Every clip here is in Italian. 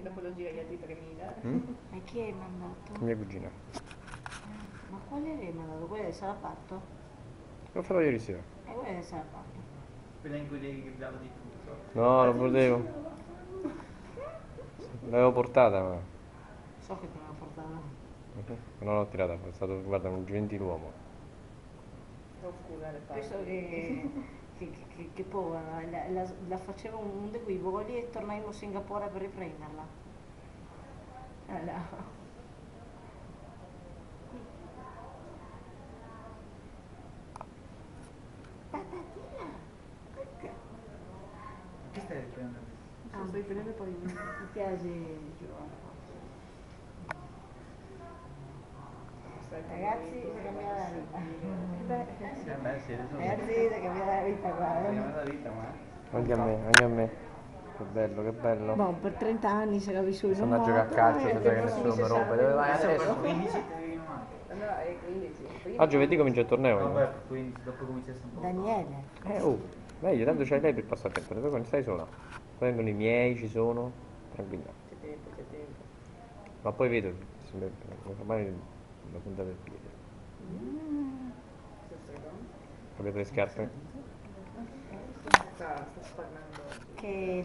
dopo lo giri agli altri 3000. E chi hai mandato? Mia cugina. Ma quale l'hai mandato? Quella del salapato? L'ho fatto ieri sera. E quella del salapato? Quella in cui devi gridarlo di tutto. No, non potevo. L'avevo portata, ma So che te l'ho portata. non l'ho tirata, è stato, guarda, un gentiluomo. Oscura le Penso parti. che povera, la facevo uno di quei voli e tornai in Singapore per riprenderla. Allora. Patatina! Perché? Che stai riprendendo? Sto riprendendo poi. Mi piace Giovanni. Ragazzi, si cambia la vita. Beh, sì, adesso Ragazzi, si cambia la vita qua. la vita, ma... Anche a me, anche a me. Che bello, che bello. Boh, per 30 anni si era vissuto Sono a giocare a calcio senza che nessuno mi rompe. Dove vai Per adesso? 15 ti devi male. Allora è 15. Ah, giovedì comincia il torneo. Vabbè, quindi. per 15, dopo cominci a un po'. Daniele. Oh, meglio, tanto c'hai lei per passare tempo. Poi quando stai sola. Poi vengono i miei, ci sono. Tranquilla. C'è tempo, c'è tempo. Ma poi vedo, mi fa male la punta del piede. Avete le scarpe? Sta spannando. Che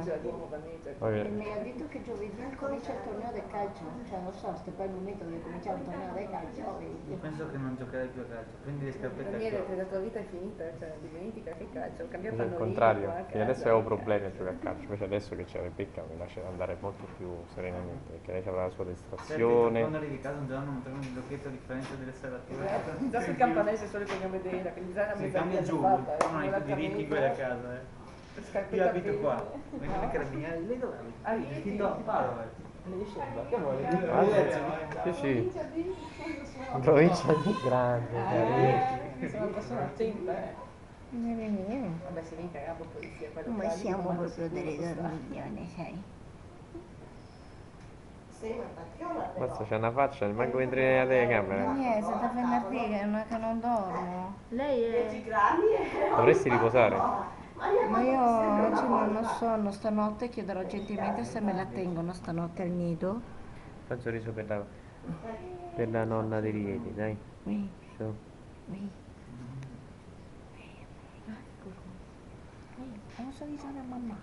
La Dimo Vanessa. Va bene. mi ha detto che giovedì comincia il torneo del calcio. Cioè non so, se poi è il momento dove cominciare il torneo del calcio. Io penso che non giocherai più a calcio. Prendi le scarpette a Daniele, fiocco. la tua vita è finita, cioè dimentica che calcio, cambia Invece al pannolino. contrario, qua, che adesso casa, avevo problemi a giocare a calcio, invece adesso che c'è Rebecca mi lascia andare molto più serenamente, perché lei avrà la sua Quando distrazione. arrivi a casa un giorno non trovi un giochetto a differenza delle serrature. Già sul campanello c'è solo il cognome della, quindi già è una Si mezz'ora cambia giù, fatta, non hai più diritti quelli a casa, eh. Io scarpetta abito pink. qua, vengono i carabinieri, lei dove abita? Ah, scritto a Padova. Sì, sì, provincia di Grande, Sono una persona attenta, Vabbè, si vinca capo polizia, poi Ma locali, siamo comando proprio sicuro, delle costante. dormiglione, sai? Mazza, c'ha una faccia, manco mentre la telecamera. Niente, da venerdì che non dormo. Lei è... Dovresti riposare. Ma io oggi non ho sonno, stanotte chiederò gentilmente se me la tengono stanotte al nido. Faccio riso per la nonna di Rieti, dai. Oui, Su. oui. Vamos a avisar a mamá.